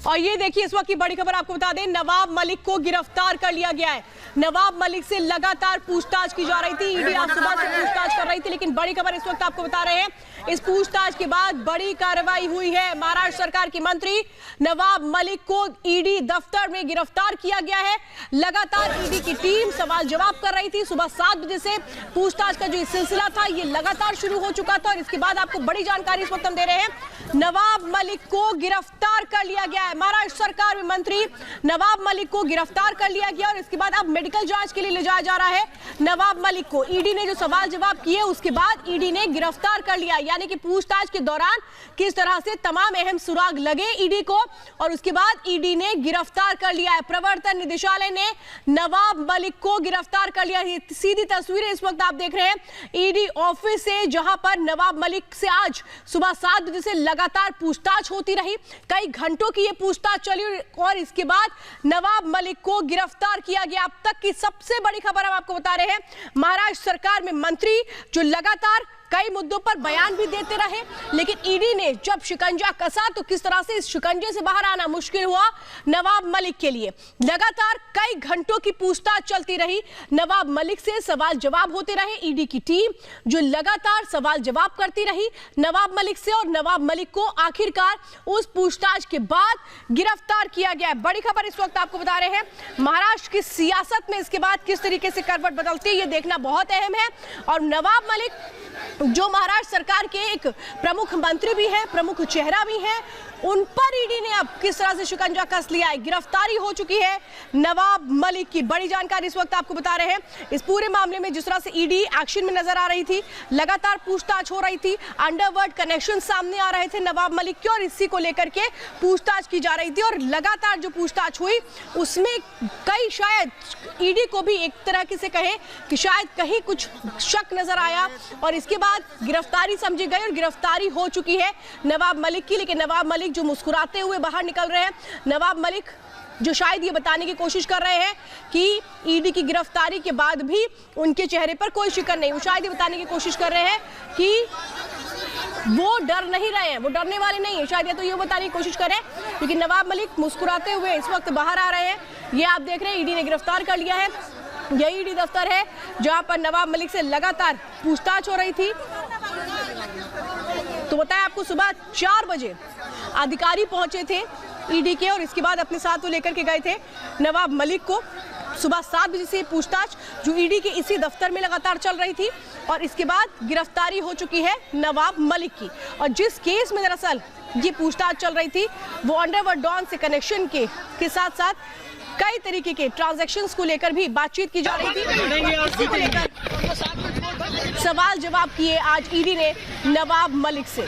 और ये देखिए इस वक्त की बड़ी खबर आपको बता दें, नवाब मलिक को गिरफ्तार कर लिया गया है। नवाब मलिक से लगातार पूछताछ की जा रही थी, ईडी आज सुबह से पूछताछ कर रही थी, लेकिन बड़ी खबर इस वक्त आपको बता रहे हैं, इस पूछताछ के बाद बड़ी कार्रवाई हुई है। महाराष्ट्र सरकार की मंत्री नवाब मलिक को ईडी दफ्तर में गिरफ्तार किया गया है। लगातार ईडी की टीम सवाल जवाब कर रही थी। सुबह 7 बजे से पूछताछ का जो सिलसिला था ये लगातार शुरू हो चुका था और इसके बाद आपको बड़ी जानकारी इस वक्त हम दे रहे हैं। नवाब मलिक को गिरफ्तार कर लिया गया है। महाराष्ट्र सरकार में मंत्री नवाब मलिक को गिरफ्तार कर लिया गया और इसके बाद अब मेडिकल जांच के लिए ले जाया जा रहा है। नवाब मलिक को ईडी ने जो सवाल जवाब किए उसके बाद ईडी ने गिरफ्तार कर लिया, यानी कि पूछताछ के दौरान किस तरह से तमाम अहम सुराग लगे ईडी को और उसके बाद ईडी ने गिरफ्तार कर लिया है। प्रवर्तन निदेशालय ने नवाब मलिक को गिरफ्तार कर लिया है। सीधी तस्वीरें इस वक्त आप देख रहे हैं ईडी ऑफिस से, जहां पर नवाब मलिक से आज सुबह 7 बजे से लगातार पूछताछ होती रही। कई घंटों की ये पूछताछ चली और इसके बाद नवाब मलिक को गिरफ्तार किया गया। अब तक की सबसे बड़ी खबर हम आपको बता रहे हैं, महाराष्ट्र सरकार में मंत्री जो लगातार कई मुद्दों पर बयान भी देते रहे, लेकिन ईडी ने जब शिकंजा कसा तो किस तरह से इस शिकंजे से बाहर आना मुश्किल हुआ नवाब मलिक के लिए। लगातार कई घंटों की पूछताछ चलती रही, नवाब मलिक से सवाल जवाब होते रहे। ईडी की टीम जो लगातार सवाल जवाब करती रही नवाब मलिक से और नवाब मलिक को आखिरकार उस पूछताछ के बाद गिरफ्तार किया गया। बड़ी खबर इस वक्त आपको बता रहे हैं, महाराष्ट्र की सियासत में इसके बाद किस तरीके से करवट बदलती है ये देखना बहुत अहम है। और नवाब मलिक जो महाराष्ट्र सरकार के एक प्रमुख मंत्री भी हैं, प्रमुख चेहरा भी हैं, उन पर ईडी ने अब किस तरह से शिकंजा कस लिया है। गिरफ्तारी हो चुकी है नवाब मलिक की, बड़ी जानकारी इस वक्त आपको बता रहे हैं। इस पूरे मामले में जिस तरह से ईडी एक्शन में नजर आ रही थी, लगातार पूछताछ हो रही थी, अंडरवर्ल्ड कनेक्शन सामने आ रहे थे नवाब मलिक के और इसी को लेकर के पूछताछ की जा रही थी और लगातार जो पूछताछ हुई उसमें कई शायद ईडी को भी एक तरह से कहें कि शायद कहीं कुछ शक नजर आया और इसके बाद गिरफ्तारी समझी गई और गिरफ्तारी हो चुकी है नवाब मलिक की। लेकिन नवाब मलिक जो मुस्कुराते हुए बाहर निकल रहे हैं, नवाब मलिक जो शायद ये बताने की कोशिश कर रहे हैं कि ईडी की गिरफ्तारी के बाद भी उनके चेहरे पर कोई शिकन नहीं, वो शायद ये बताने की कोशिश कर रहे हैं कि वो डर नहीं रहे हैं, वो डरने वाले नहीं है, शायद ये तो ये बताने की कोशिश करें। लेकिन नवाब मलिक मुस्कुराते हुए इस वक्त बाहर आ रहे हैं। ये आप देख रहे हैं ईडी ने गिरफ्तार कर लिया है। यही ईडी दफ्तर है जहां पर नवाब मलिक से लगातार पूछताछ हो रही थी। तो बताया आपको सुबह 4 बजे अधिकारी पहुंचे थे ईडी के और इसके बाद अपने साथ वो लेकर के गए थे नवाब मलिक को। सुबह 7 बजे से पूछताछ जो ईडी के इसी दफ्तर में लगातार चल रही थी और इसके बाद गिरफ्तारी हो चुकी है नवाब मलिक की। और जिस केस में दरअसल ये पूछताछ चल रही थी वो अंडरवर्ल्ड डॉन से कनेक्शन के साथ साथ कई तरीके के ट्रांजैक्शंस को लेकर भी बातचीत की जा रही थी। सवाल जवाब किए आज ईडी ने नवाब मलिक से।